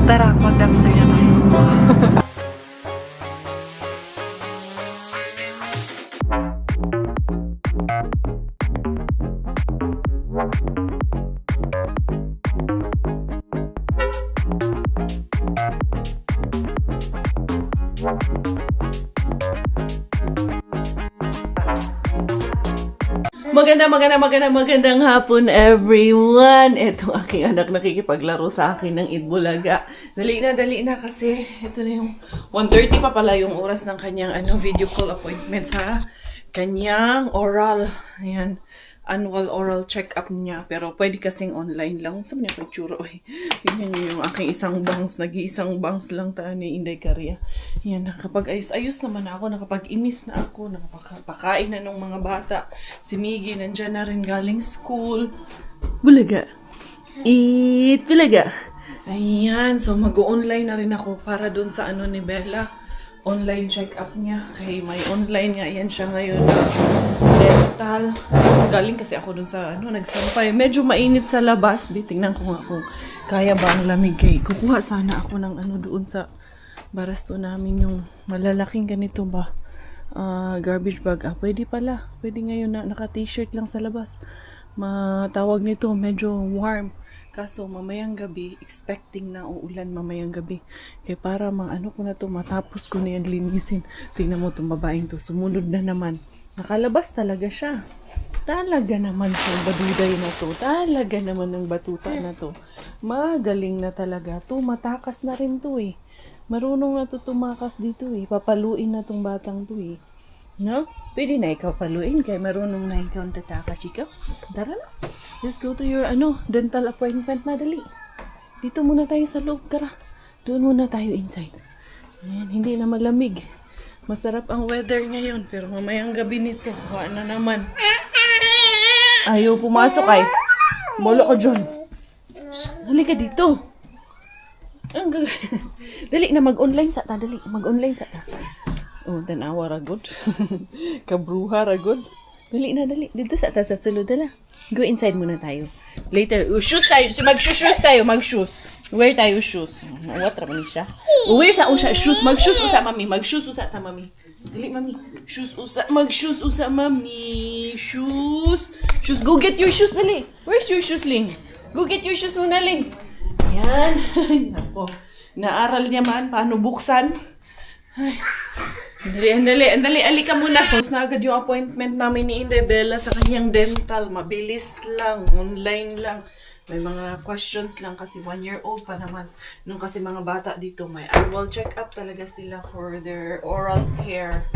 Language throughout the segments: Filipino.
Tara, mag-dumpster na tayo. Magandang hapon, everyone. Itong aking anak nakikipaglaro sa akin ng Itbulaga. Dali na kasi ito na yung 1:30 pa pala yung oras ng kanyang video call appointment sa kanyang oral. Ayan, annual oral check-up niya. Pero pwede kasing online lang. Saan niya pagtsura? Yan yung aking isang bangs. Nag-iisang bangs lang ta ni Inday Caria. Yan, nakapag-ayos naman ako. Nakapag-imis na ako. Nakapakain na ng mga bata. Si Miggy nandyan na rin galing school. Bulaga. Eat Bulaga. Ayan, so mag-online na rin ako para dun sa ni Bella. Online check-up niya. Kay may online nga. Ayan siya ngayon na dental. Galing kasi ako dun sa nagsampay. Medyo mainit sa labas. Tingnan ko nga kung kaya ba ang lamig. Kay kukuha sana ako ng doon sa barasto namin yung malalaking ganito ba. Garbage bag. Pwede pala. Pwede ngayon na naka-t-shirt lang sa labas. Matawag nito medyo warm. Kaso mamayang gabi, expecting na uulan mamayang gabi. Kaya para ko na to, matapos ko na yan linisin. Tingnan mo itong babaeng to, sumunod na naman. Nakalabas talaga siya. Talaga naman itong baduday na to. Talaga naman ng batuta na to. Magaling na talaga to. Matakas na rin to eh. Marunong na to tumakas dito eh. Papaluin na tong batang to eh. No? Pwede na ikaw paluin kaya marunong na ikaw tatakas ikaw. Tara na. Let's go to your dental appointment na dali. Dito muna tayo sa loob, tara. Doon muna tayo inside. Ayan, hindi na malamig. Masarap ang weather ngayon pero mamayang gabi nito, wala na naman. Ayaw pumasok ay. Bolo ka dyan. Dali ka dito. Dali na mag-online sa ta, dali. Mag-online sa ta. Oh, tanawa ragod. Kabruha ragod. Dali na, dali. Dito sa taas sa sulod, dala. Go inside muna tayo. Later, shoes tayo. Mag-shoes tayo, mag-shoes. Wear tayo shoes. What naman siya? Wear sa usa shoes. Mag-shoes usa, mami. Mag-shoes usa ta, mami. Dali, mami. Shoes usa. Mag-shoes usa, mami. Shoes. Shoes. Go get your shoes, dali. Where's your shoes, Ling? Go get your shoes muna, Ling. Yan. Nako. Naaral niya man paano buksan. Ay. Andali, alika muna. Post na agad yung appointment namin ni Inday Bella sa kanyang dental. Mabilis lang, online lang. May mga questions lang kasi 1-year-old pa naman. Nung kasi mga bata dito, may annual check-up talaga sila for their oral care.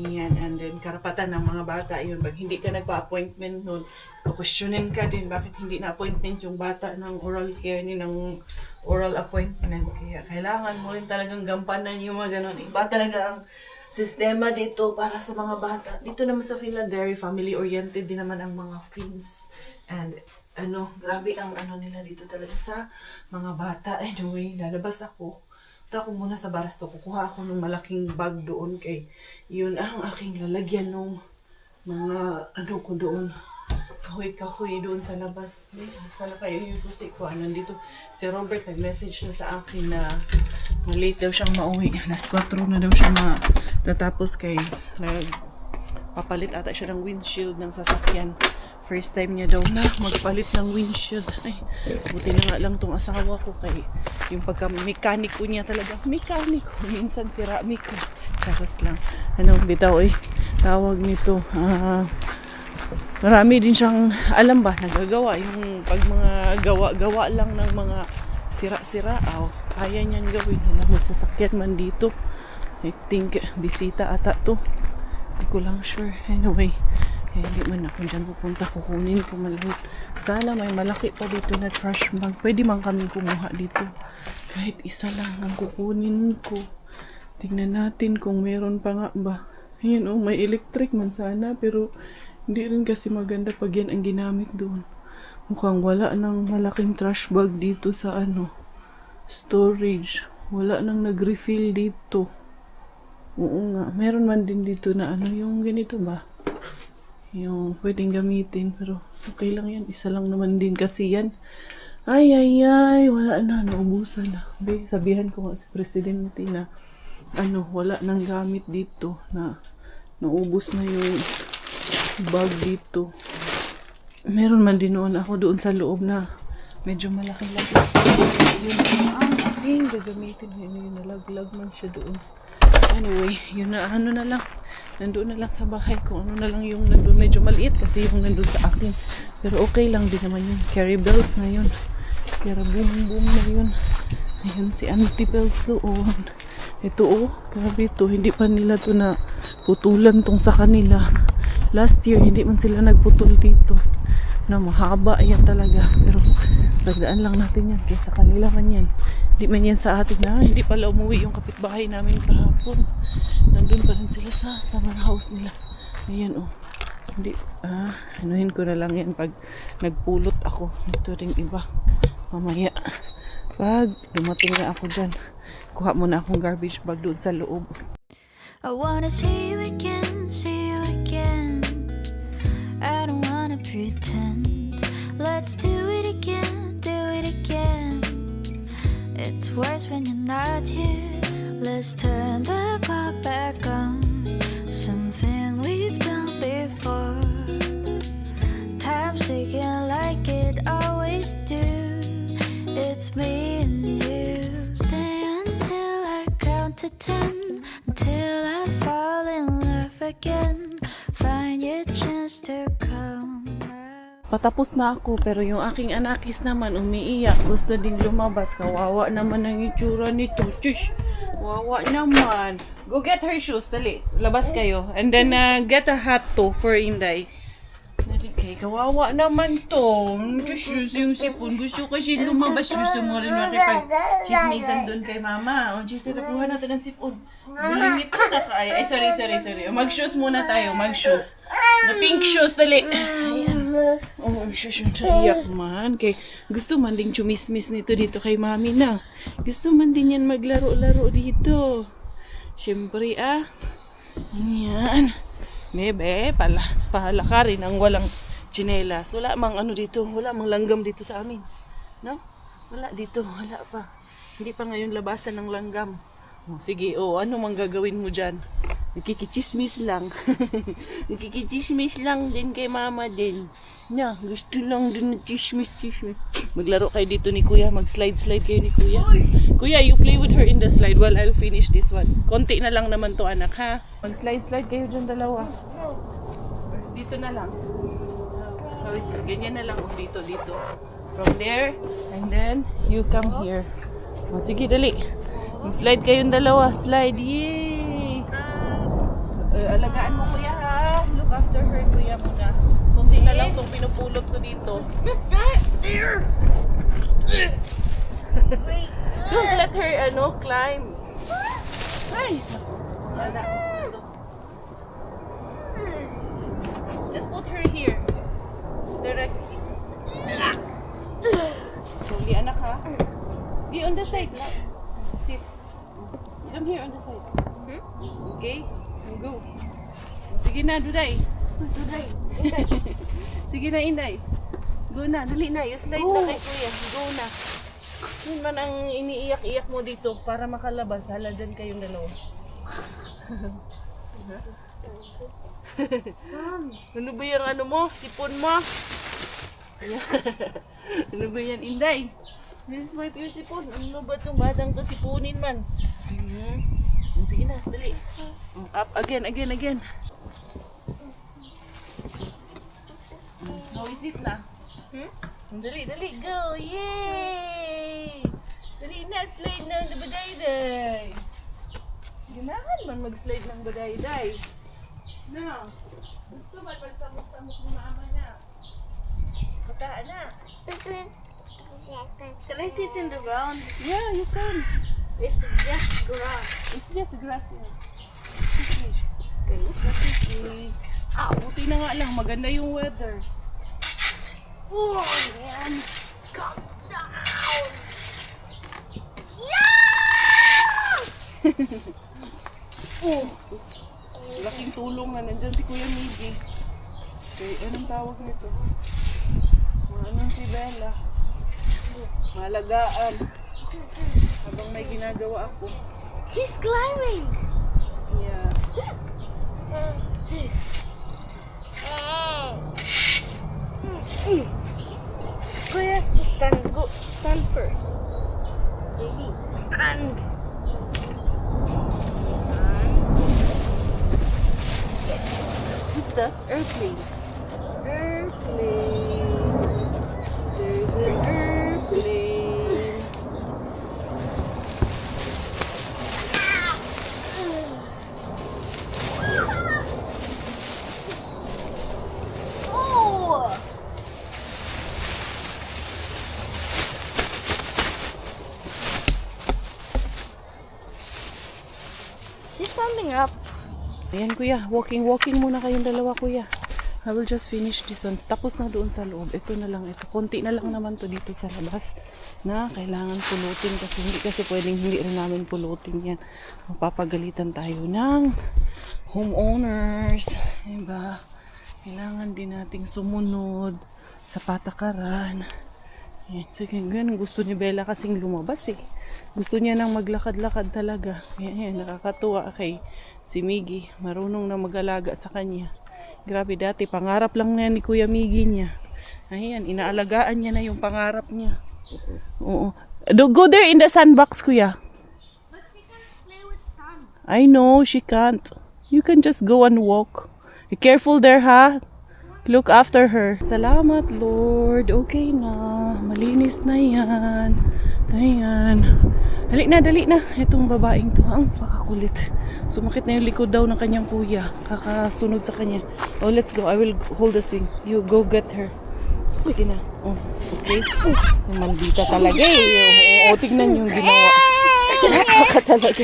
Yan, and then karapatan ng mga bata yun. Pag hindi ka nagpa-appointment nun, kukwestiyonin ka din bakit hindi na-appointment yung bata ng oral care ni ng oral appointment. Kaya kailangan mo rin talagang gampanan yung mga ganun. Iba talaga ang sistema dito para sa mga bata. Dito naman sa Finland, very family-oriented din naman ang mga Finns. And grabe ang nila dito talaga sa mga bata. Anyway, lalabas ako. Punta ako muna sa barasto. Kukuha ako ng malaking bag doon kay yun ang aking lalagyan ng mga ko doon. Kahoy doon sa labas. Sana kayo yung susi ko. Nandito si Robert nag-message na sa akin na late daw siyang mauwi. Alas 4 na daw siya natapos kay papalit ata siya ng windshield ng sasakyan. First time niya daw na magpalit ng windshield. Ay, buti na nga lang tong asawa ko kay yung pagka-mekaniko niya talaga. Mekaniko. Minsan siramiko. Charos lang. Bitaw tawag nito. Marami din siyang, alam ba, nagagawa. Yung pag mga gawa lang ng mga sira-sira. Kaya niyang gawin. Magsasakyan man dito. I think, bisita ata to. Hindi ko lang sure. Anyway. Hindi man ako dyan pupunta, kukunin ko malapit. Sana may malaki pa dito na trash bag. Pwede man kami kumuha dito. Kahit isa lang ang kukunin ko. Tingnan natin kung meron pa nga ba. Ayan may electric man sana. Pero hindi rin kasi maganda pag yan ang ginamit doon. Mukhang wala ng malaking trash bag dito sa storage. Wala nang nag-refill dito. Oo nga, meron man din dito na yung ganito ba? Yung pwedeng gamitin pero okay lang yan, isa lang naman din kasi yan Ay, wala na, naubusan na. Be, sabihan ko nga si Presidente na wala nang gamit dito na naubos na yung bag dito. Meron man din noon ako doon sa loob na medyo malaki-laki. Yun ang aking gagamitin. Yun, nalaglag man siya doon. Anyway, yun na, na lang. Nandun na lang sa bahay kung ano na lang yung nandun. Medyo maliit kasi yung nandun sa akin. Pero okay lang din naman yun. Carry bells na yun. Kaya boom na yun. Ayun si Auntie Bells doon. Ito grabe ito. Hindi pa nila to na putulan tong sa kanila. Last year, hindi man sila nagputol dito. Na mahaba yan talaga. Pero sagdaan lang natin yan. Kaya sa kanila man yan. Hindi man yan sa atin na. Hindi pala umuwi yung kapitbahay namin kahapon. Nandun pa rin sila sa summer house nila. Ayan Hindi, anuhin ko na lang yan pag nagpulot ako. Ito ring iba. Mamaya. Pag dumating na ako dyan, kuha muna akong garbage bag doon sa loob. I wanna see you again, see you again. I don't wanna pretend. Let's do it again, do it again. It's worse when you're not here. Let's turn the clock back on. Something we've done before. Time's ticking like it always do. It's me and you. Stay until I count to 10. Until I fall in love again. Find your chance to come out. Patapos na ako, pero yung aking anakis naman umiiyak. Gusto ding lumabas. Kawawa naman ang itsura nito. Shush! Wawa naman. Go get her shoes. Dali. Labas kayo. And then get a hat too for Inday. Dali kay. Kawawa naman to. Shush! Yung sipon. Gusto kasi lumabas. Gusto mo rin makipag-chismisan doon kay mama. O, Jess, nakuha natin ang sipon. Bulimit ko na ka. Ay, sorry. Mag-shoes muna tayo. Mag-shoes. The pink shoes. Dali. Ayan. Shush. Naiyak man. Kay, gusto man ding chumismis nito dito kay mami na. Gusto man din yan maglaro-laro dito. Siyempre, Ayan. Bebe, pahala ka rin ang walang tsinelas. Wala mang dito. Wala mang langgam dito sa amin. No? Wala dito. Wala pa. Hindi pa ngayon labasan ng langgam. Sige, ano mang gagawin mo dyan? Nakikichismis lang. Nakikichismis lang din kay mama din. Na, gusto lang din na chismis. Maglaro kayo dito ni kuya. Mag-slide kayo ni kuya. Kuya, you play with her in the slide while I'll finish this one. Konti na lang naman to, anak, ha? Mag-slide kayo dyan dalawa. Dito na lang. Ganyan na lang. Dito. From there, and then, you come here. Sige, dali. Mag-slide kayong dalawa. Slide, yay! Alagaan mo kuya ha. Look after her kuya muna. Kunti na lang itong pinupulot ko dito. Don't let her climb. Ay! Just put her here. Directly. Slowly anak ha. Be on the side lang. Sit. Come here on the side. Okay? Go. Sige na, Duday. Sige na, Inday. Go na, dali na. You slide na kay kuya. Go na. Yun man ang iniiyak-iyak mo dito para makalabas. Hala, dyan kayong dalawa. Ano ba yung mo? Sipon mo? Ano ba yan, Inday? This is my pure sipon. Ano ba itong batang to sipunin man? Sige na, dali. Up, again. How is it na? Dali, go! Yay! Dali na, slide na ang baday-day. Ganahan man mag-slide ng baday-day. No. Gusto man pagsamok-samok ni mama na. Bataan na. Can I sit in the ground? Yeah, you can. It's just grass. It's just grass yan. Okay. Buti na nga lang. Maganda yung weather. Oh, man. Calm down. Yeah! Laking tulong na. Nandyan si Kuya Miggy. Okay, anong tawag nito? Anong si Bella? Malagaan. Habang may ginagawa ako. She's climbing. Yeah. Kuya has to stand. Go stand first. Baby, stand. What's the airplane? Airplane. There's an airplane. Oh! She's standing up. Ayan kuya, walking muna kayong dalawa kuya. I will just finish this one. Tapos na doon sa loob. Ito na lang ito. Konti na lang naman to dito sa labas na kailangan pulutin kasi pwedeng hindi rin namin pulutin yan. Mapapagalitan tayo ng homeowners. Diba? Kailangan din nating sumunod sa patakaran. Yan. Sige, ganun. Gusto ni Bella kasing lumabas eh. Gusto niya nang maglakad-lakad talaga. Yan, nakakatuwa kay si Miggy. Marunong na mag-alaga sa kanya. Grabe dati, pangarap lang na ni Kuya Miggy niya. Ayan, inaalagaan niya na yung pangarap niya. Oo. Go there in the sandbox, Kuya. But she can't play with sun. I know, she can't. You can just go and walk. Be careful there, ha? Look after her. Salamat, Lord. Okay na. Malinis na yan. Ayan. Dali na. Itong babaeng to, ang pakakulit. Sumakit na yung likod daw ng kanyang kuya. Kakasunod sa kanya. Oh, let's go. I will hold the swing. You go get her. Sige na. Oh, okay. Yung maldita talaga eh. Oh, tignan yung ginawa. Baka talaga.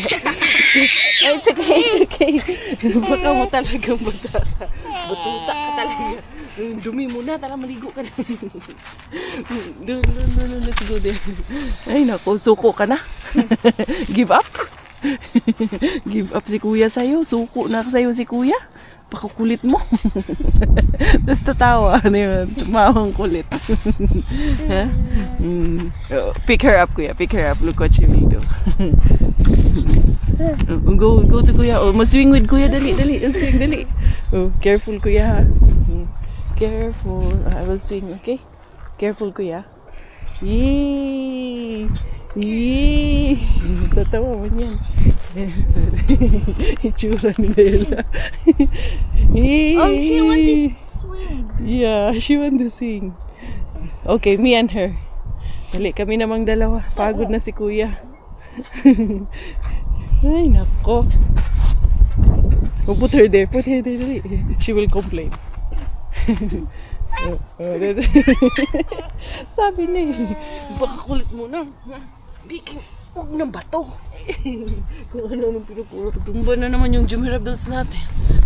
It's okay. Baka mo talagang bata ka. Batuta ka talaga. Dumi mo na, tara maligo ka na. Doon, let's go there. Ay nako, suko ka na. Give up? Give up si kuya sa'yo. Suko na sa'yo si kuya. Pakukulit mo. Tapos tatawa. Ano yun? Tumawang kulit. Huh? Pick her up, kuya. Pick her up. Look what she will do. Go to kuya. Oh, maswing with kuya. Dali. Swing, dali. Oh, careful kuya ha. Careful. I will swing, okay? Careful kuya. Yee! Tatawa mo niyan. Itsura ni Bella. Oh, she want to swing. Yeah, she want to swing. Okay, me and her. Dali, kami namang dalawa. Pagod na si kuya. Ay, nako. Oh, put her there, dali. She will complain. Sabi na eh, baka kulit mo na. Biki, huwag ng bato. Kung ano nang pinupuro. Tumba na naman yung Jumirables natin.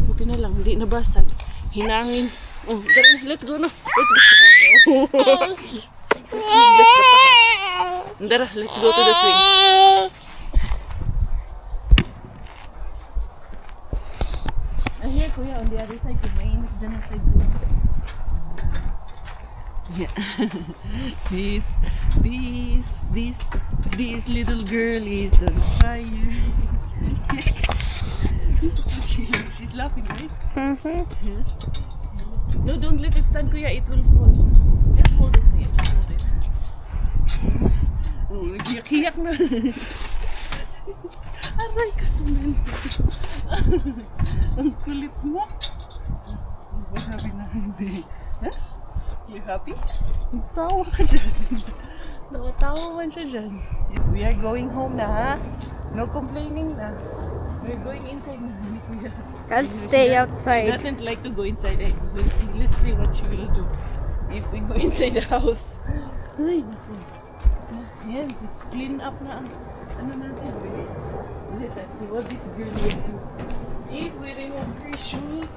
Buti na lang, hindi nabasag. Hinangin. Oh, let's go na. Tara, let's go to the swing. Here, kuya, on the other side, mainit dyan ang side ko. Yeah. This little girl is on fire. This is what she likes. She's laughing, right? Yeah. No, don't let it stand, kuya. It will fall. Just hold it, kuya. Just hold it. Oh, naghiyak-hiyak na. Aray ka, suman. Ang kulit mo. What happy na hindi? Huh? You happy? Nagtawa ka dyan. Nakatawa man siya dyan. We are going home na, ha? No complaining na. We're going inside na. I'll stay She outside. doesn't like to go inside. Eh. Let's see what she will do if we go inside the house. Ay, naku. Ayan, it's clean up na ang ano natin. Let us see what this girl will do. If we remove her shoes,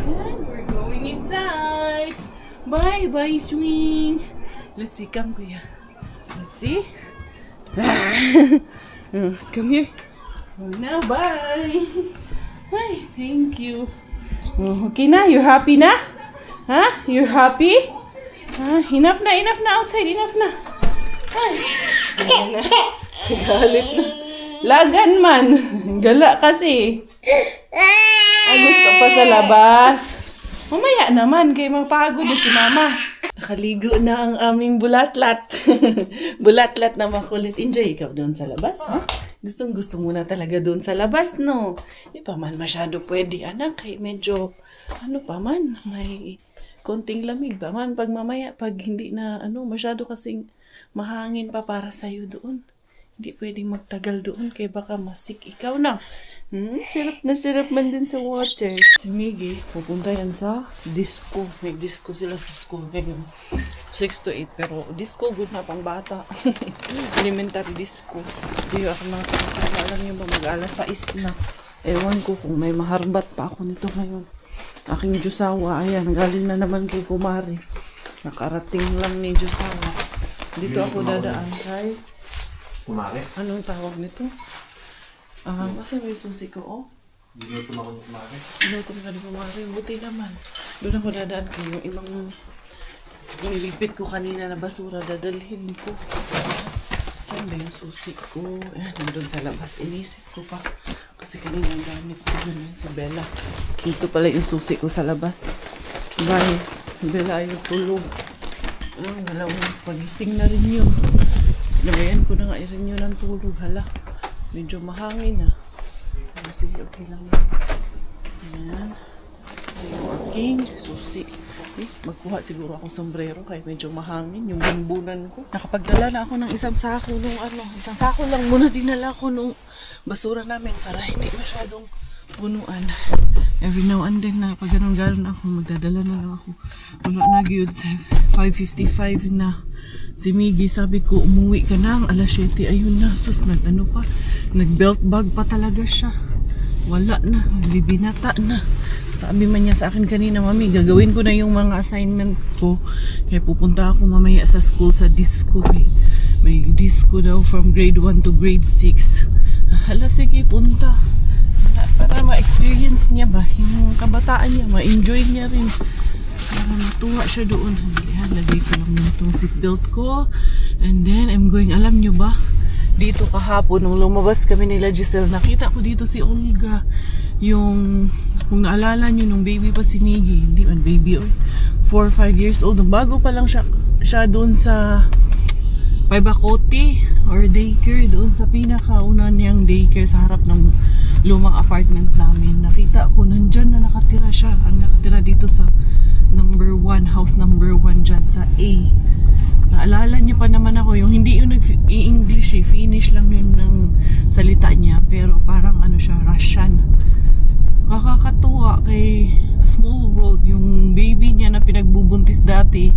and we're going inside. Bye, swing. Let's see, come kuya. Let's see. Come here. Now, bye. Hi, thank you. Okay na? You're happy na? Huh? You're happy? Enough na outside. Enough na. Ayan na. Galit na. Lagan man. Gala kasi. Ay, gusto pa sa labas. Mamaya naman, kay mapagod na si mama. Nakaligo na ang aming bulatlat. Bulatlat na makulit. Enjoy ikaw doon sa labas, ha? Gustong gusto mo na talaga doon sa labas, no? Di pa man masyado pwede, anak. Kay medyo, ano pa man, may konting lamig pa man. Pag mamaya, pag hindi na, masyado kasing mahangin pa para sa'yo doon. Hindi pwedeng magtagal doon kaya baka masik ikaw na. Sirap man din sa water. Si Miggy, pupunta yan sa disco. May disco sila sa school ngayon. 6 to 8. Pero disco, good na pang bata. Elementary disco. Hindi ako mga sakasama. Alam niyo ba, mag-alas 6 na. Ewan ko kung may maharbat pa ako nito ngayon. Aking Diyosawa, ayan, galing na naman kay Kumari. Nakarating lang ni Diyosawa. Dito ako dadaan kay... Kumari? Anong tawag nito? Kasi may susi ko, oh. Ginutom ako ni Kumari. Ginutom ka ni Kumari. Buti naman. Doon ako dadaan kayo. Yung ibang nilipit ko kanina na basura, dadalhin ko. Saan ba yung susi ko? Ayan, nandun sa labas. Inisip ko pa. Kasi kanina ang gamit ko yun si Bella. Ito pala yung susi ko sa labas. Bye. Bella ayaw tulog. Dalawang pagising na rin yun. Sinabayan ko na nga rin yun ng tulog. Hala, medyo mahangin na. Sige, okay lang yun. Ayan. Working. Susi. Magkuha siguro akong sombrero kaya medyo mahangin. Yung bunbunan ko. Nakapagdala na ako ng isang sako nung isang sako lang muna dinala ko nung basura namin para hindi masyadong punuan. Every now and then na pag ganun ako, magdadala na lang ako. Wala na gyud sa 5:55 na. Si Miggy, sabi ko, umuwi ka na. Ang alas 7, ayun na. Sus, nag-belt bag pa talaga siya. Wala na. Bibinata na. Sabi man niya sa akin kanina, Mami, gagawin ko na yung mga assignment ko. Kaya pupunta ako mamaya sa school sa disco. May disco daw from grade 1 to grade 6. Hala, sige, punta. Para ma-experience niya ba yung kabataan niya, ma-enjoy niya rin. Para matuwa siya doon. Ayan, lagay ko lang itong seatbelt ko. And then, I'm going, alam nyo ba, dito kahapon, nung lumabas kami nila Giselle, nakita ko dito si Olga. Yung, kung naalala nyo, nung baby pa si Miggy, hindi man baby, 4 or 5 years old. Bago pa lang siya doon sa Paibacote or daycare, doon sa pinakauna niyang daycare sa harap ng lumang apartment namin. Nakita ko, nandyan na nakatira siya. Ang nakatira dito sa house number 1 dyan sa A. Naalala niya pa naman ako, yung hindi yung nag-English Finnish lang yun ng salita niya, pero parang siya, Russian. Nakakatuwa kay Small World, yung baby niya na pinagbubuntis dati.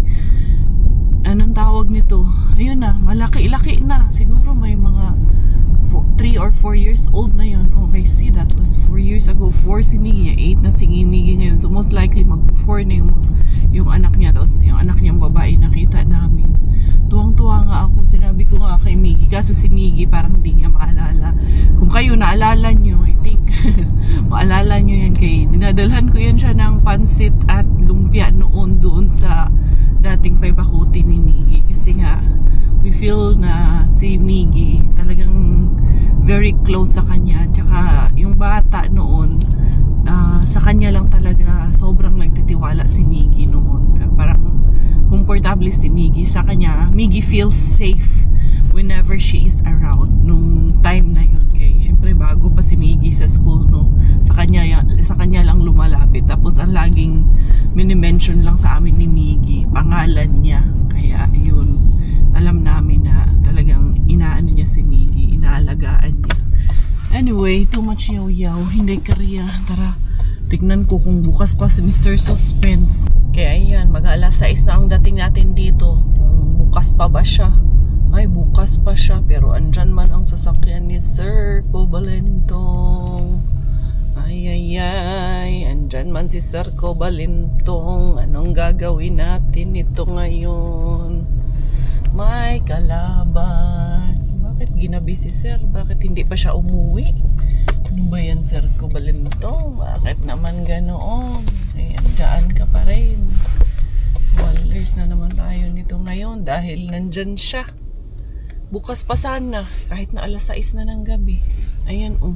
Anong tawag nito? Ayun na, malaki-laki na. Siguro may mga 3 or 4 years old na yun. Okay, see, that was 4 years ago. 4 si Miggy, 8 na si Miggy ngayon. So most likely mag-4 na yung anak niya. Tapos yung anak niyang babae nakita namin. Tuwang-tuwa nga ako. Sinabi ko nga kay Miggy. Kaso si Miggy parang hindi niya maalala. Kung kayo naalala nyo, I think maalala nyo yan kay dinadalhan ko yan siya ng pansit at lumpia noon doon sa dating Paibacote ni Miggy. Kasi nga we feel na si Miggy talagang very close sa kanya. Tsaka yung bata noon, sa kanya lang talaga sobrang nagtitiwala si Miggy noon. Parang komportable si Miggy sa kanya. Miggy feels safe whenever she is around nung time na yun. Kaya syempre bago pa si Miggy sa school, no, sa kanya lang lumalapit. Tapos ang laging mini-mention lang sa amin ni Miggy pangalan niya. Kaya yun, alam namin na talagang inaano niya si Miggy, inaalagaan niya. Anyway, too much yaw-yaw, hindi karya. Tara, tignan ko kung bukas pa si Mr. Suspense. Kaya ayan, mag-alas 6 na ang dating natin dito. Kung bukas pa ba siya? Ay, bukas pa siya. Pero andyan man ang sasakyan ni Sir Cobalentong. Ay, andyan man si Sir Cobalentong. Anong gagawin natin ito ngayon? May kalaban. Bakit ginabi si Sir? Bakit hindi pa siya umuwi? Ano ba yan, Sir Cobalentong? Bakit naman ganoon? Ayan, dyan ka pa rin. Wallers na naman tayo nito ngayon dahil nandyan siya. Bukas pa sana, kahit na alas 6 na ng gabi. Ayan oh.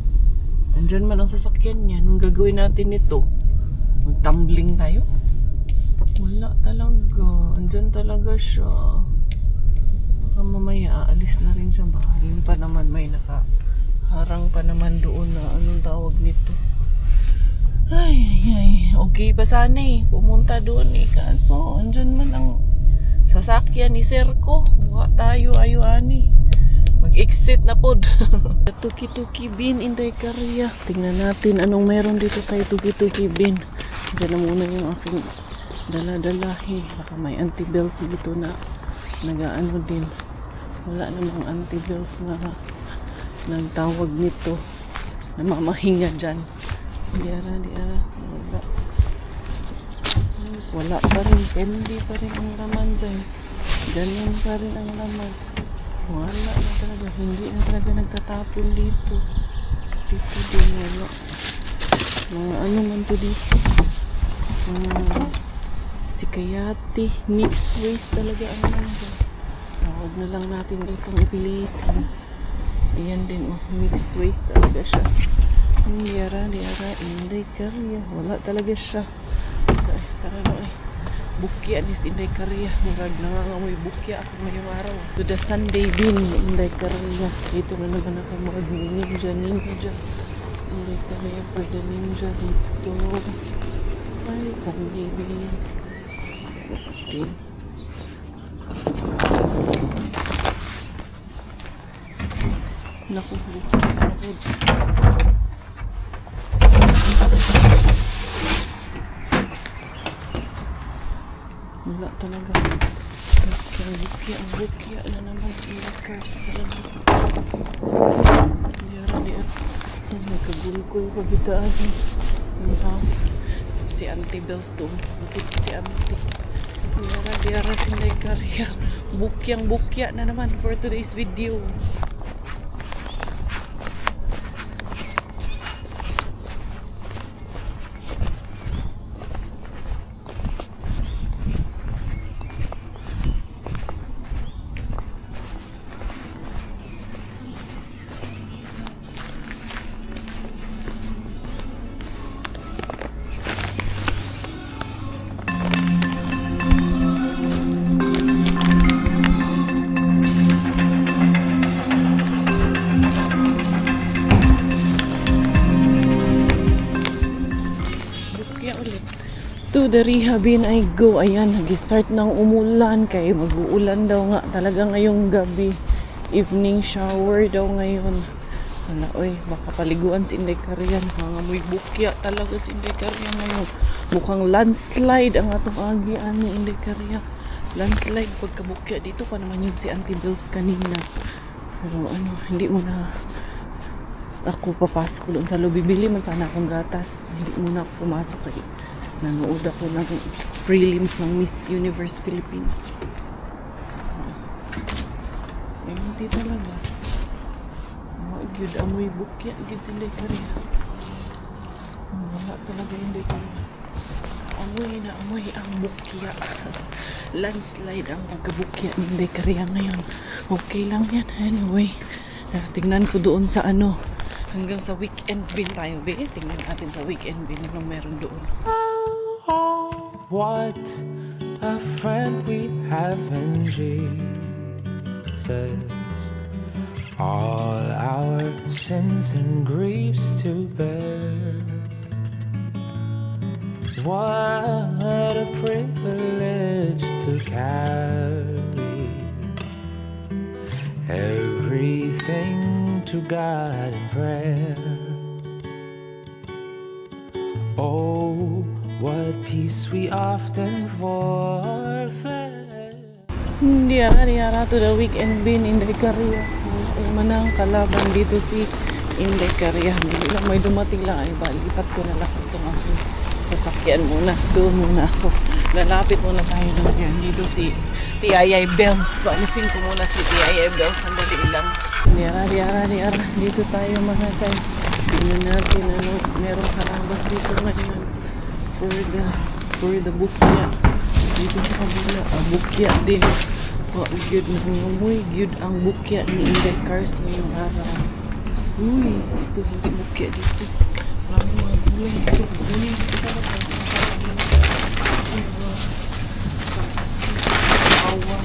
Andyan man ang sasakyan niya. Nung gagawin natin ito, mag-tumbling tayo? Wala talaga. Andyan talaga siya. Baka mamaya aalis na rin siya. Baka yun pa naman may nakaharang pa naman doon na anong tawag nito. Ay. Okay pa sana eh. Pumunta doon eh. Kaso, andyan man ang sasakyan ni Sir ko. Wala tayo ayo ani. Mag-exit na pod. Tuki-tuki bin Inday Korea. Tingnan natin anong meron dito kay Tuki-tuki bin. Diyan na muna yung aking dala-dalahin. Baka may anti-bells dito na nagaano din. Wala namang anti-bells na nagtawag nito. Namamahinga dyan. Diara. Wala pa rin. Hindi pa rin ang laman dyan. Ganyan pa rin ang laman. Wala na talaga. Hindi na talaga nagtatapon dito. Dito din wala. Mga ano man to dito. Sikayati. Mixed waste talaga ang nandun. Huwag na lang natin itong ipilitin. Ayan din. Mixed waste talaga siya. Diara. Inday Korea. Wala talaga siya. Tara na eh. Bukya ni si Inday Korea. Murag nangangamoy bukya ako ngayong araw. To the Sunday bin Inday Korea. Dito na naman ako mag-ninja. Inday Korea for the ninja dito. Ay, Sunday bin. Okay. Naku. Wala talaga. Ang bukya na naman si Lakers talaga. Diara. Nagkagulgul pa bitaan. Si Auntie Bells to. Ito si Auntie. Diara si Inday Korea. Bukya na naman for today's video. To the rehabin I go. Ayan, nag-start ng umulan kaya mag-uulan daw nga talaga ngayong gabi. Evening shower daw ngayon. Wala, oy, baka paliguan si Inday Korea. Nangamoy bukya talaga si Inday Korea ngayon. Mukhang landslide ang atong agian ni Inday Korea. Landslide pagkabukya dito pa naman yun si Auntie Bells kanina. Pero ano, hindi mo na ako papasok doon sa lobby. Bibili man sana akong gatas. Hindi muna ako pumasok kay nanood ako ng prelims ng Miss Universe Philippines. Ay, hindi talaga. Magyud amoy bukya. Gid si Inday Korea. Wala talaga Inday Korea. Amoy ang bukya. Landslide ang pagkabukya ni Inday Korea ngayon. Okay lang yan. Anyway, tingnan ko doon sa ano. Hanggang sa weekend bin tayo. Tingnan natin sa weekend bin anong meron doon. What a friend we have in Jesus. All our sins and griefs to bear. What a privilege to carry everything to God in prayer. Oh, what peace we often forfeit. Diara to the weekend bin Inday Korea. Manang kalaban dito si Inday Korea. Hindi lang may dumating lang. Ay, balipat ko na lang itong aking sasakyan muna. Doon muna ako. Lalapit muna tayo ng yan. Dito si T.I.I. Bells. Paalisin ko muna si T.I.I. Bells. Sandali lang. Diara. Dito tayo mga chay. Tingnan natin ano. Merong karambas dito ngayon. For the bukya. Dito sa kabila. Bukya din. Wa gyud nangumoy gyud ang bukya ni Inday Cars ngayong araw. Uy, ito hindi bukya dito. Marami mga gulay dito. Gulay dito talaga. Awa.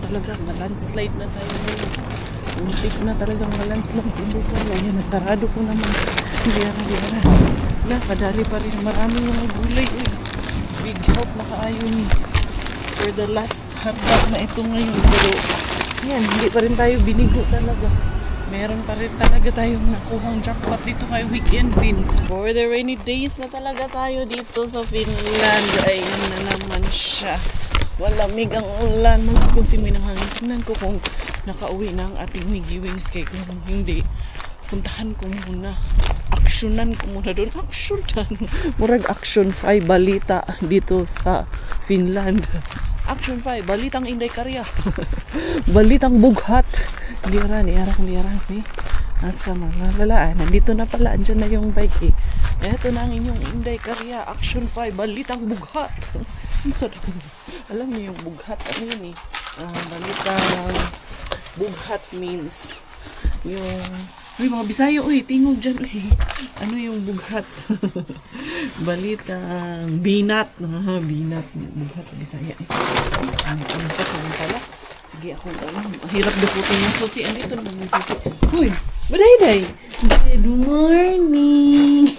Talaga, ma-landslide na tayo ngayon. Untik na talagang ma-landslide. Hindi ka na. Ayan, nasarado ko naman. Hindi na. Wala, kadali pa rin. Maraming mga gulay. Uy. Big help na kaayo ni. For the last hardback na ito ngayon. Pero, yan, hindi pa rin tayo binigo talaga. Meron pa rin talaga tayong nakuhang jackpot dito kay Weekend Bin. For the rainy days na talaga tayo dito sa Finland. Ay, na naman siya. Walamig ang ulan. Magkonsimoy ng hangin. Tingnan ko kung nakauwi na ang ating Wiggy Wings cake. Kung hindi, puntahan ko muna. Aksyonan ko muna doon. Aksyonan. Murag Action 5 balita dito sa Finland. Action 5, balitang Inday Karya. Balitang bughat. Liara. Eh. Asa mga lalaan. Nandito na pala. Andyan na yung bike eh. Eto na ang inyong Inday Karya. Action 5, balitang bughat. Alam niyo yung bughat. Ano yun eh? Balitang bughat means yung... Uy, mga Bisayo, uy, tingog dyan, uy. Ano yung bughat? Balitang binat. Binat. Bughat sa Bisaya. Ano pa sa pala? Sige, ako, hirap daputin yung susi. Andito naman yung susi. Uy, Baday-day. Good morning.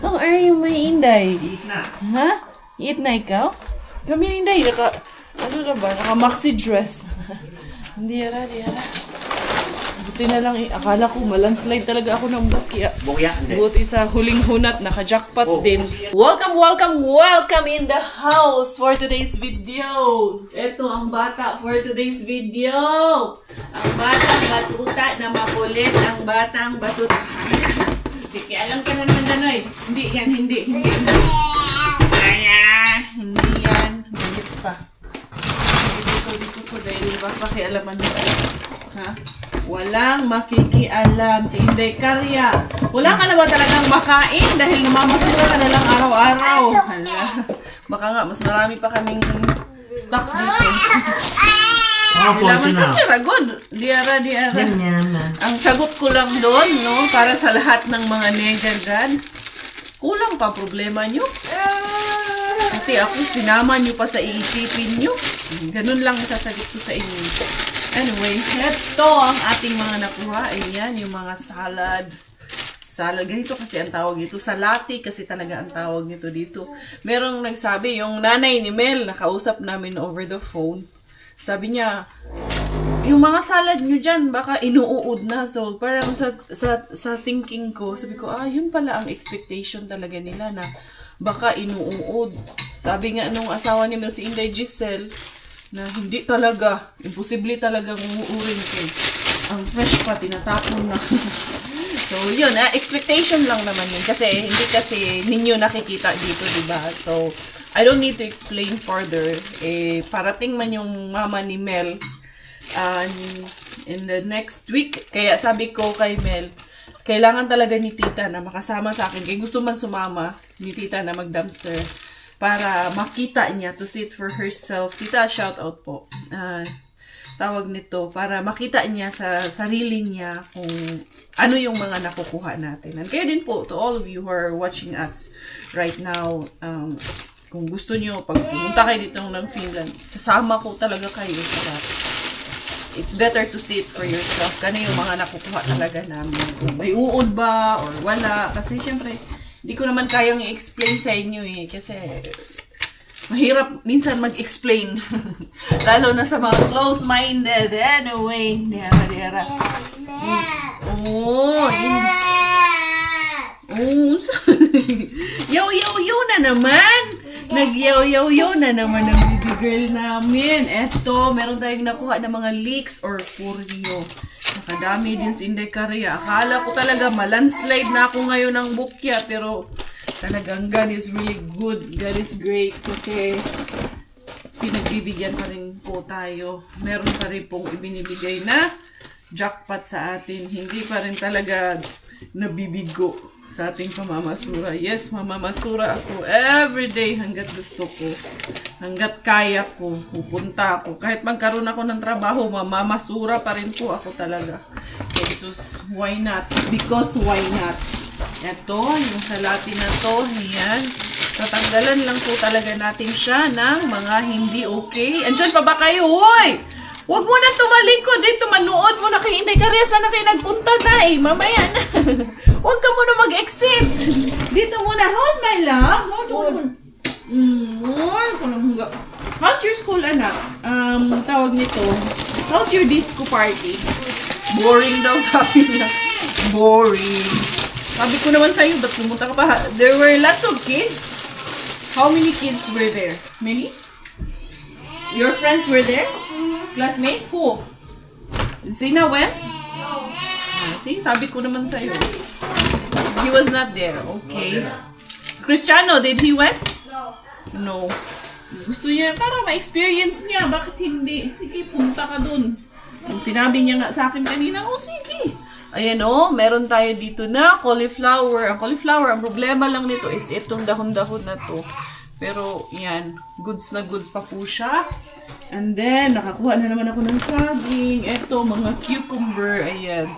How are you, my Inday? Eat na. Ha? Eat na ikaw? Kami Inday, naka maxi dress. Hindi ara. Buti na lang, akala ko malandslide talaga ako ng bukya. Bukya, hindi. Buti sa huling hunat, naka-jackpot Oh, din. Welcome in the house for today's video. Ito ang bata for today's video. Ang batang batuta na makulit. Ang batang batuta. Hindi, alam ka na naman, Danoy. Hindi yan. Ayan, hindi yan. Galit pa. Dito ko dahil papakialaman mo. Ha? Walang makikialam si Inday Karya. Wala ka na ba talagang makain dahil namamasura ka na lang araw-araw? Hala. Baka nga, mas marami pa kaming stocks dito. Laman sa Tarragod. Diara. Ang sagot ko lang doon, no? Para sa lahat ng mga nega dyan. Kulang pa problema nyo. Kasi ako, sinama nyo pa sa iisipin nyo. Ganun lang sasagot ko sa inyo. Anyway, ito ang ating mga nakuha. Ayan, yung mga salad. Ganito kasi ang tawag nito. Salati kasi talaga ang tawag nito dito. Merong nagsabi, yung nanay ni Mel, nakausap namin over the phone. Sabi niya, yung mga salad nyo dyan, baka inuud na. So, parang sa thinking ko, sabi ko, yun pala ang expectation talaga nila na baka inuud. Sabi nga nung asawa ni Mel, si Inday Giselle, na hindi talaga, imposible talagang umuurin cake. Ang fresh pa, tinatapon na. So, yun, expectation lang naman yun. Kasi, hindi kasi ninyo nakikita dito, diba? So, I don't need to explain further. Parating man yung mama ni Mel in the next week. Kaya sabi ko kay Mel, kailangan talaga ni tita na makasama sa akin. Kaya gusto man sumama ni tita na mag-dumpster. para makita niya, to see it for herself. Tita, shout out po. Tawag nito, para makita niya sa sarili niya kung ano yung mga nakukuha natin. And kaya din po, to all of you who are watching us right now, kung gusto nyo, pag pumunta kayo dito ng Finland, sasama ko talaga kayo para it's better to see it for yourself. Kano yung mga nakukuha talaga namin. Kung may uod ba or wala. Kasi syempre, hindi ko naman kayang i-explain sa inyo eh. Kasi mahirap minsan mag-explain. Lalo na sa mga close-minded. Anyway, dera. Oh, yaw na naman. Nagyaw na naman ang baby girl namin. Eto, meron tayong nakuha ng mga leeks or furyo. Nakadami din si Inday Korea. Akala ko talaga malandslide na ako ngayon ng bukya. Pero talagang God is really good. God is great. Kasi pinagbibigyan pa rin po tayo. Meron pa rin pong ibinibigay na jackpot sa atin. Hindi pa rin talaga nabibigo sa ating pamamasura. Yes, mamamasura ako everyday hanggat gusto ko. Hanggat kaya ko, pupunta ako. Kahit magkaroon ako ng trabaho, mamamasura pa rin po ako talaga. Jesus, why not? Because why not? Ito, yung salati na to, ayan. Tatanggalan lang po talaga natin siya ng mga hindi okay. Andyan pa ba kayo? Hoy! Huwag mo na tumalikod dito, manood mo na kay Inday Korea. Sana kayo nagpunta na eh, mamaya na. Huwag ka muna mag-exit. Dito muna. How's my love? How's your school, anak? Tawag nito. How's your disco party? Boring daw, sabi niya. Boring. Sabi ko naman sa'yo, ba't pumunta ka pa? There were lots of kids. How many kids were there? Many? Your friends were there? Classmates? Who? Zina went? No. See, sabi ko naman sa'yo. He was not there. Okay. Cristiano, did he went? No. Gusto niya, para ma-experience niya. Bakit hindi? Sige, punta ka dun. Yung sinabi niya nga sa akin kanina, oh sige. Ayan oh, meron tayo dito na cauliflower. Ang cauliflower, ang problema lang nito is itong dahon-dahon na to. Pero, yan, goods na goods pa po siya. And then, nakakuha na naman ako ng saging. Ito, mga cucumber. Ayan.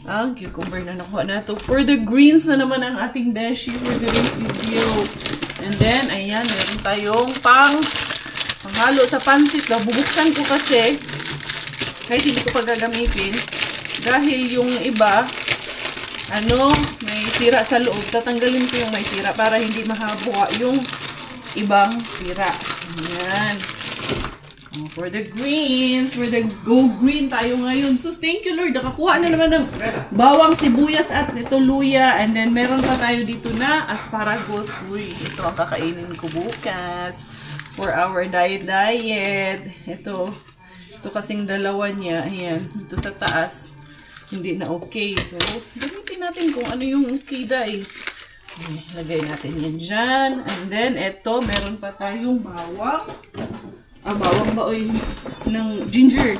Ang cucumber na nakuha na ito. For the greens na naman ang ating beshi for the video. And then, ayan, meron tayong panghalo sa pansit. Bubuksan ko kasi, kahit hindi ko pa gagamitin, dahil yung iba, may sira sa loob. Tatanggalin ko yung may sira para hindi mahabuka yung ibang sira. Ayan. For the greens, for the go green tayo ngayon. So, thank you Lord. Nakakuha na naman ng bawang sibuyas at ito luya. And then, meron pa tayo dito na asparagus. Uy, ito ang kakainin ko bukas. For our diet. Ito kasing dalawa niya. Ayan, dito sa taas. Hindi na okay. So, gamitin natin kung ano yung okay dahil. Lagay natin yan dyan. And then, ito, meron pa tayong bawang. Bawang ba ng ginger.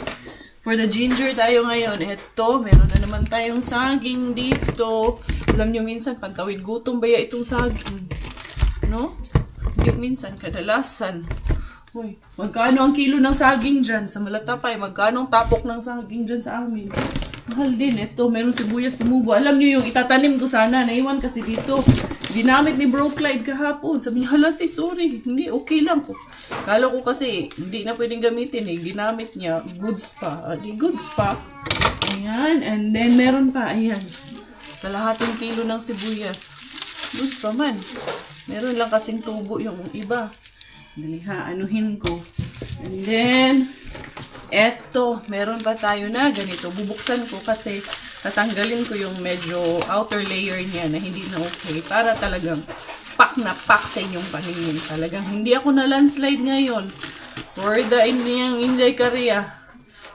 For the ginger tayo ngayon. Ito, meron na naman tayong saging dito. Alam nyo minsan, pantawid gutom ba ya itong saging? No? Hindi minsan, kadalasan. Uy, magkano ang kilo ng saging dyan? Sa Malatapay, magkano ang tapok ng saging dyan sa amin? Mahal din. Ito, meron sibuyas tumubo. Alam niyo yung itatanim ko sana. Naiwan kasi dito. Ginamit ni Bro Clyde kahapon. Sabi niya, hala sorry. Hindi, okay lang po. Kala ko kasi, hindi na pwedeng gamitin eh. Ginamit niya. Goods pa. Di goods pa. Ayan. And then, meron pa. Ayan. Kalahating kilo ng sibuyas. Goods pa man. Meron lang kasing tubo yung iba. Daliha, anuhin ko. And then, eto, meron pa tayo na ganito. Bubuksan ko kasi tatanggalin ko yung medyo outer layer niya na hindi na okay. Para talagang pack na pack sa inyong paningin. Talagang hindi ako na landslide ngayon. For the Inday Korea.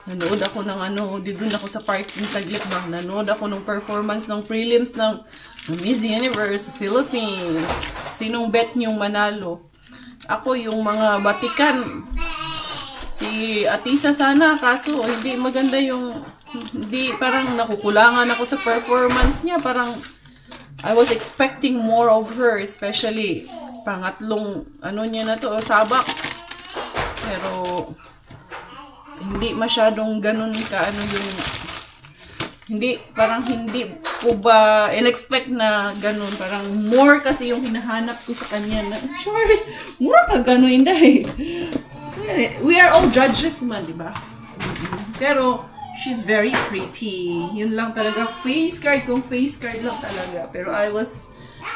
Nanood ako ng doon ako sa parking saglit bang. Nanood ako ng performance ng prelims ng Miss Universe Philippines. Sinong bet niyong manalo? Ako yung mga batikan. Si Atisa sana, kaso hindi maganda yung, hindi, parang nakukulangan ako sa performance niya. Parang, I was expecting more of her, especially pangatlong ano niya na to, sabak. Pero hindi masyadong ganun ka ano yung parang hindi ko ba in-expect na ganun. Parang more kasi yung hinahanap ko sa kanya na, sure, more ka ganun, hindi. We are all judges man, di ba? Pero, she's very pretty. Yun lang talaga. Face card, kung face card lang talaga. Pero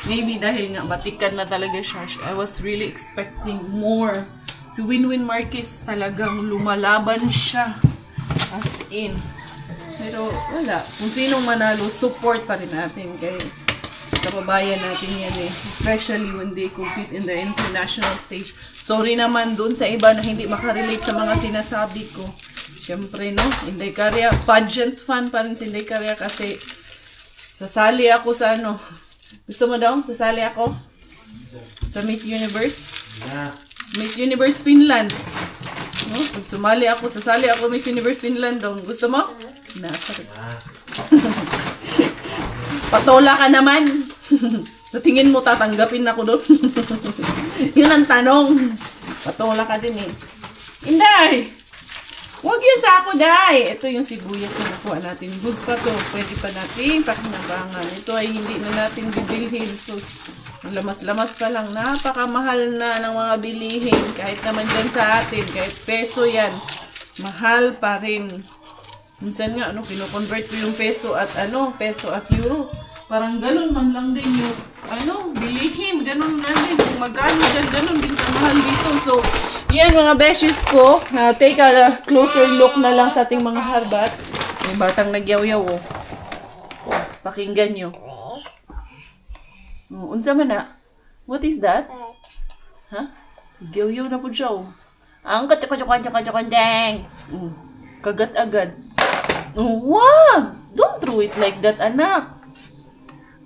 maybe dahil nga batikan na talaga siya, I was really expecting more. Si Winwin Marquez talagang lumalaban siya. As in. Pero wala. Kung sinong manalo, support pa rin natin kay kababayan natin yan eh. Especially when they compete in the international stage. Sorry naman dun sa iba na hindi makarelate sa mga sinasabi ko. Siyempre, no? Inday Caria, pageant fan pa rin si Inday Caria kasi sasali ako sa ano. Gusto mo daw? Sasali ako sa Miss Universe? Yeah. Miss Universe Finland. No? Pag sasali ako Miss Universe Finland daw. Gusto mo? Sorry. Patola ka naman. Sa tingin mo, tatanggapin ako doon. Yun ang tanong. Patola ka din eh. Inday! Huwag yun sa ako, Day! Ito yung sibuyas na nakuha natin. Goods pa to. Pwede pa natin pakinabangan. Ito ay hindi na natin bibilhin. Sus, lamas-lamas pa lang. Napakamahal na ng mga bilihin. Kahit naman dyan sa atin. Kahit peso yan. Mahal pa rin. Minsan nga, kino-convert ko yung peso at euro. Parang ganun man lang din yung, bilihin. Ganun na din. Kung magkano dyan, ganun din kamahal dito. So, yan mga beshes ko. Take a closer look na lang sa ating mga harbat. May batang nagyaw-yaw, oh. Pakinggan nyo. Unsa man na? What is that? Ha? Nagyaw-yaw na po siya, oh. Ang katsakotsakontsakontsakonteng. Kagat agad. Wag! Don't throw it like that, anak.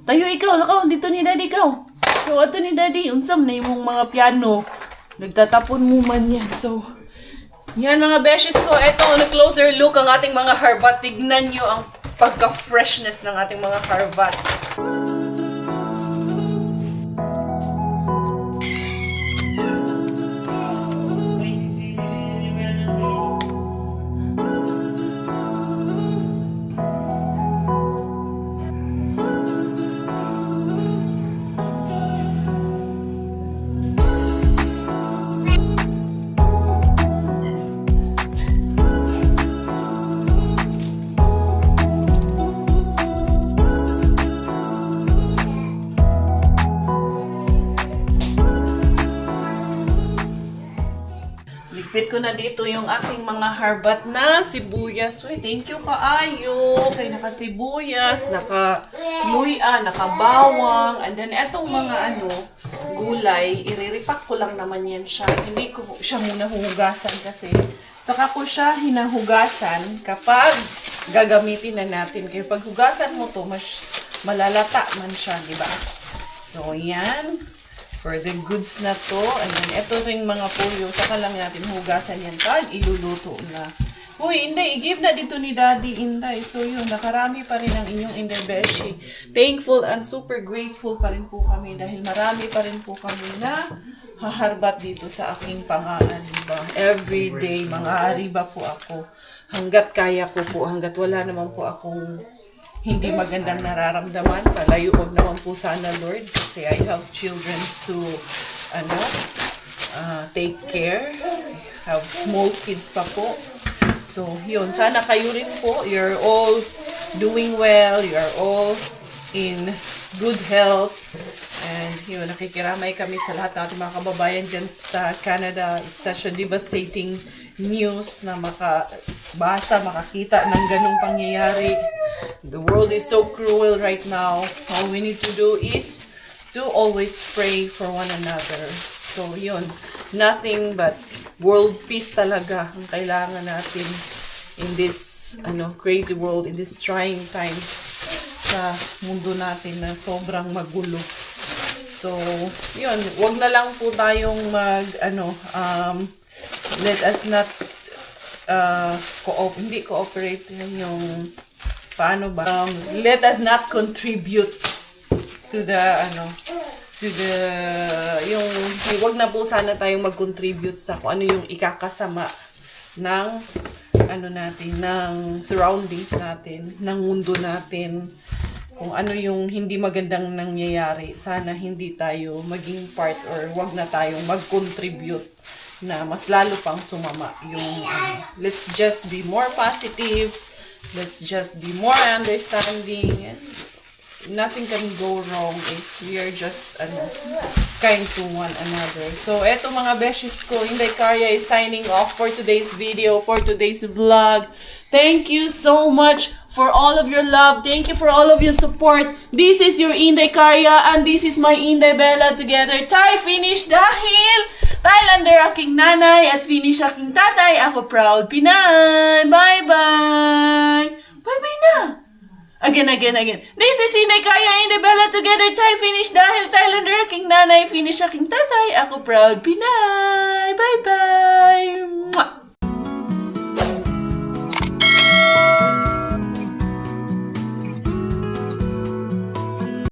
Tayo ikaw, lakaw, dito ni daddy ikaw. So, ato ni daddy, unsam na yung mga piano. Nagtatapon mo man yan. So, yan mga beshes ko. Ito, on a closer look ang ating mga harbat. Tignan nyo ang pagka-freshness ng ating mga harbats. Ligpit ko na dito yung aking mga harbat na sibuyas. Uy, thank you kaayo. Kay naka-sibuyas, naka-luya, naka-bawang. And then, etong mga gulay, iriripak ko lang naman yan siya. Hindi ko siya muna huhugasan kasi saka ko siya hinahugasan kapag gagamitin na natin. Kaya pag hugasan mo to, mas malalata man siya, di ba? So, yan. For the goods na to. And then, ito ring mga puyo. Saka lang natin hugasan yan. Pag iluluto na. Uy, Inday, i-give na dito ni Daddy, Inday. So, yun. Nakarami pa rin ang inyong Inday Beshi. Thankful and super grateful pa rin po kami. Dahil marami pa rin po kami na haharbat dito sa aking pang-aariba. Every day, mga ariba po ako. Hanggat kaya ko po. Hanggat wala naman po akong hindi magandang nararamdaman. Palayuog naman po sana, Lord. Kasi I have children to take care. I have small kids pa po. So, yun. Sana kayo rin po. You're all doing well. You're all in good health. And yun, nakikiramay kami sa lahat ng ating mga kababayan dyan sa Canada. It's such a devastating news na makabasa, makakita ng ganung pangyayari. The world is so cruel right now. All we need to do is to always pray for one another. So, yun. Nothing but world peace talaga ang kailangan natin in this crazy world, in this trying times sa mundo natin na sobrang magulo. So, yun. Wag na lang po tayong let us not hindi cooperate yung paano ba? Let us not contribute to the yung wag na po sana tayong mag-contribute sa kung ano yung ikakasama ng ano natin, ng surroundings natin, ng mundo natin, kung ano yung hindi magandang nangyayari. Sana hindi tayo maging part or wag na tayong mag-contribute na mas lalo pang sumama yung let's just be more positive, let's just be more understanding, and nothing can go wrong if we are just kind to one another. So, eto mga beshes ko, Inday Karya is signing off for today's video, for today's vlog. Thank you so much for all of your love. Thank you for all of your support. This is your Inday Karya and this is my Inday Bella together. Thai finish dahil Thailander aking nanay at finish aking tatay. Ako proud Pinay. Bye-bye. Bye-bye na. Again. This is Inday Karya, Inday Bella together. Thai finish dahil Thailander aking nanay, finish aking tatay. Ako proud Pinay.